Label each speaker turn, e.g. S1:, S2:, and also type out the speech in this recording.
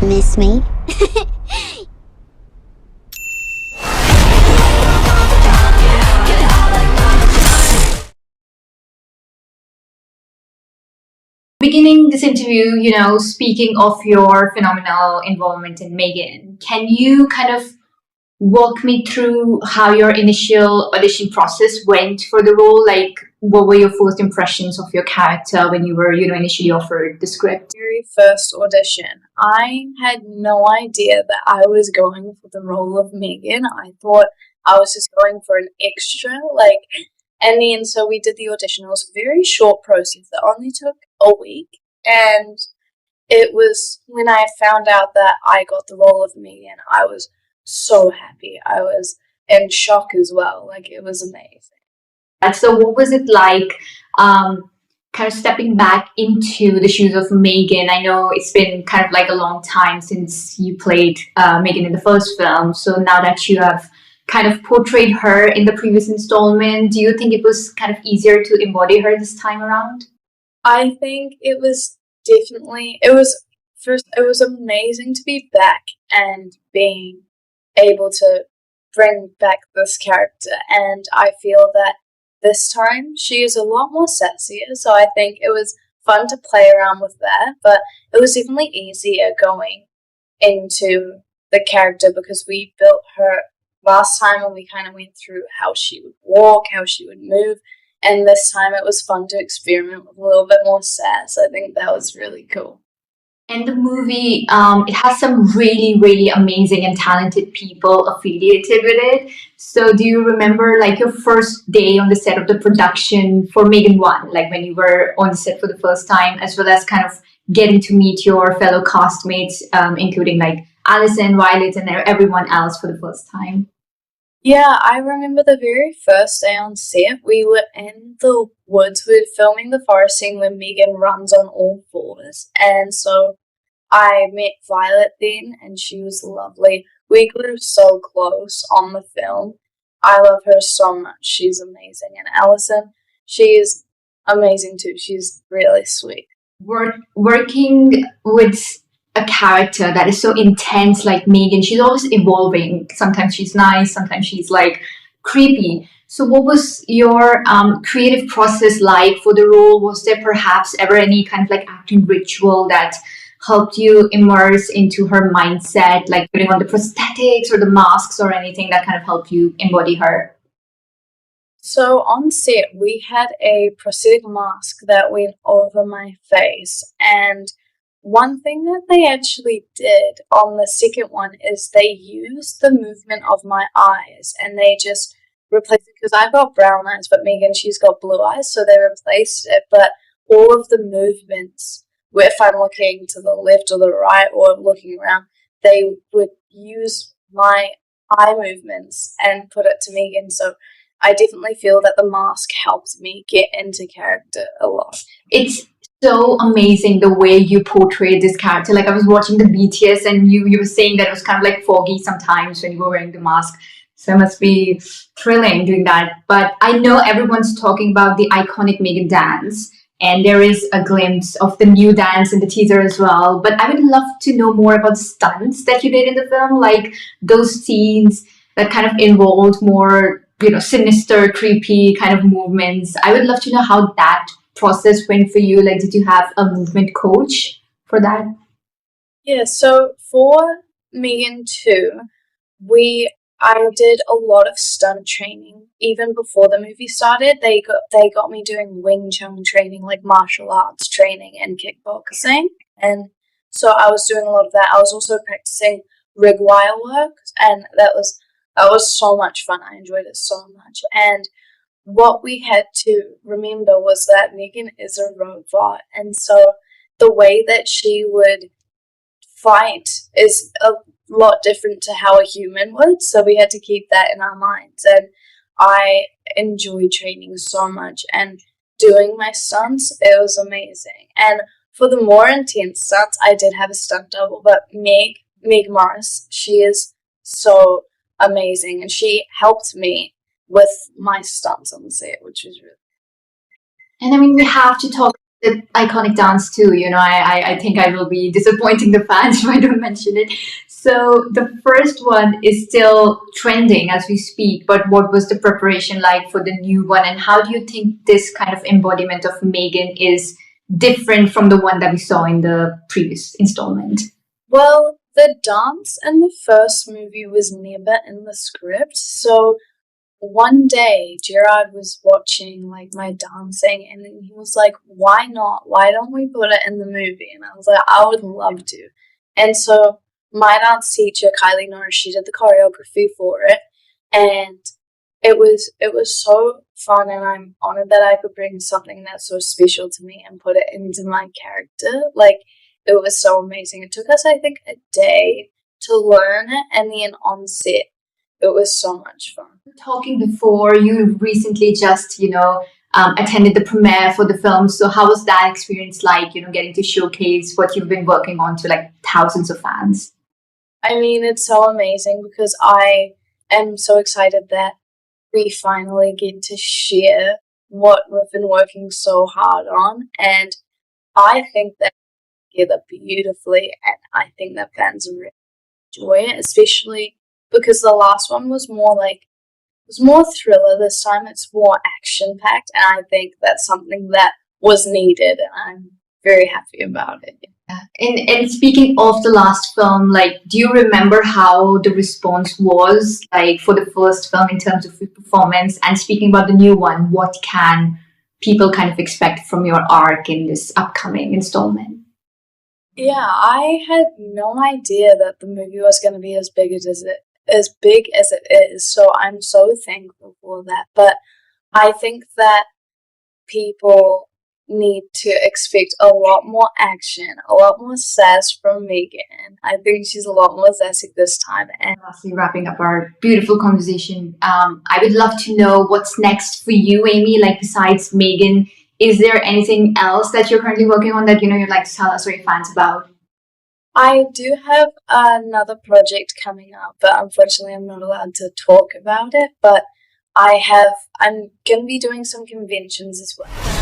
S1: Miss me?
S2: Beginning this interview, speaking of your phenomenal involvement in M3GAN, can you kind of walk me through how your initial audition process went for the role? Like, what were your first impressions of your character when you were, initially offered the script?
S3: Very first audition, I had no idea that I was going for the role of M3GAN. I thought I was just going for an extra, and then so we did the audition. It was a very short process that only took a week, and it was when I found out that I got the role of M3GAN, I was so happy. I was in shock as well. It was amazing.
S2: So what was it like kind of stepping back into the shoes of M3GAN? I know it's been kind of like a long time since you played M3GAN in the first film. So now that you have kind of portrayed her in the previous installment, do you think it was kind of easier to embody her this time around?
S3: I think it was definitely, it was amazing to be back and being able to bring back this character. And I feel that this time she is a lot more sassier, so I think it was fun to play around with that, but it was definitely easier going into the character because we built her last time and we kind of went through how she would walk, how she would move, and this time it was fun to experiment with a little bit more sass. I think that was really cool.
S2: And the movie, it has some really, really amazing and talented people affiliated with it. So do you remember your first day on the set of the production for M3GAN 1, when you were on the set for the first time, as well as kind of getting to meet your fellow castmates, including Allison, Violet, and everyone else for the first time?
S3: Yeah, I remember the very first day on set, we were in the woods. We were filming the forest scene where M3GAN runs on all fours. And so I met Violet then, and she was lovely. We grew so close on the film. I love her so much. She's amazing. And Allison, she is amazing too. She's really sweet.
S2: Working with a character that is so intense like M3GAN, she's always evolving. Sometimes she's nice, sometimes she's creepy. So what was your creative process like for the role? Was there perhaps ever any kind of acting ritual that helped you immerse into her mindset, like putting on the prosthetics or the masks or anything that kind of helped you embody her?
S3: So on set, we had a prosthetic mask that went over my face, and one thing that they actually did on the second one is they used the movement of my eyes, and they just replaced it, because I've got brown eyes, but M3GAN, she's got blue eyes, so they replaced it, but all of the movements, if I'm looking to the left or the right or looking around, they would use my eye movements and put it to M3GAN, so I definitely feel that the mask helped me get into character a lot.
S2: It's so amazing the way you portrayed this character. I was watching the BTS and you were saying that it was kind of foggy sometimes when you were wearing the mask. So it must be thrilling doing that. But I know everyone's talking about the iconic M3GAN dance, and there is a glimpse of the new dance in the teaser as well. But I would love to know more about the stunts that you did in the film, those scenes that kind of involved more, sinister, creepy kind of movements. I would love to know how that process went for you. Did you have a movement coach for that?
S3: Yeah, so for M3GAN 2, I did a lot of stunt training. Even before the movie started, they got me doing Wing Chun training, martial arts training and kickboxing. And so I was doing a lot of that. I was also practicing rig wire work, and that was so much fun. I enjoyed it so much. And what we had to remember was that M3GAN is a robot, and so the way that she would fight is a lot different to how a human would, so we had to keep that in our minds. And I enjoyed training so much, and doing my stunts, it was amazing. And for the more intense stunts, I did have a stunt double, but Meg Morris, she is so amazing, and she helped me with my stunts on the set, which was really.
S2: And I mean, we have to talk The iconic dance too. I think I will be disappointing the fans if I don't mention it. So the first one is still trending as we speak, but what was the preparation like for the new one, and how do you think this kind of embodiment of M3GAN is different from the one that we saw in the previous installment?
S3: Well, the dance in the first movie was never in the script, so one day Gerard was watching like my dancing and then he was like, why not? Why don't we put it in the movie? And I was like, I would love to. And so my dance teacher, Kylie Norris, she did the choreography for it, and it was so fun, and I'm honored that I could bring something that's so special to me and put it into my character. Like, it was so amazing. It took us, I think, a day to learn it, and then on set it was so much fun.
S2: Talking before, you recently just, attended the premiere for the film. So how was that experience like, getting to showcase what you've been working on to like thousands of fans?
S3: I mean, it's so amazing because I am so excited that we finally get to share what we've been working so hard on. And I think that together beautifully, and I think that fans will really enjoy it, especially because the last one was more like, it was more thriller. This time it's more action packed, and I think that's something that was needed, and I'm very happy about it.
S2: And speaking of the last film, like, do you remember how the response was like for the first film in terms of your performance? And speaking about the new one, what can people kind of expect from your arc in this upcoming installment?
S3: Yeah, I had no idea that the movie was going to be as big as it is. So I'm so thankful for that. But I think that people need to expect a lot more action, a lot more sass from M3GAN. I think she's a lot more sassy this time. And
S2: Lastly, wrapping up our beautiful conversation, I would love to know what's next for you, Amie. Like, besides M3GAN, is there anything else that you're currently working on that you'd like to tell us or your fans about?
S3: I do have another project coming up, but unfortunately I'm not allowed to talk about it. But I'm going to be doing some conventions as well.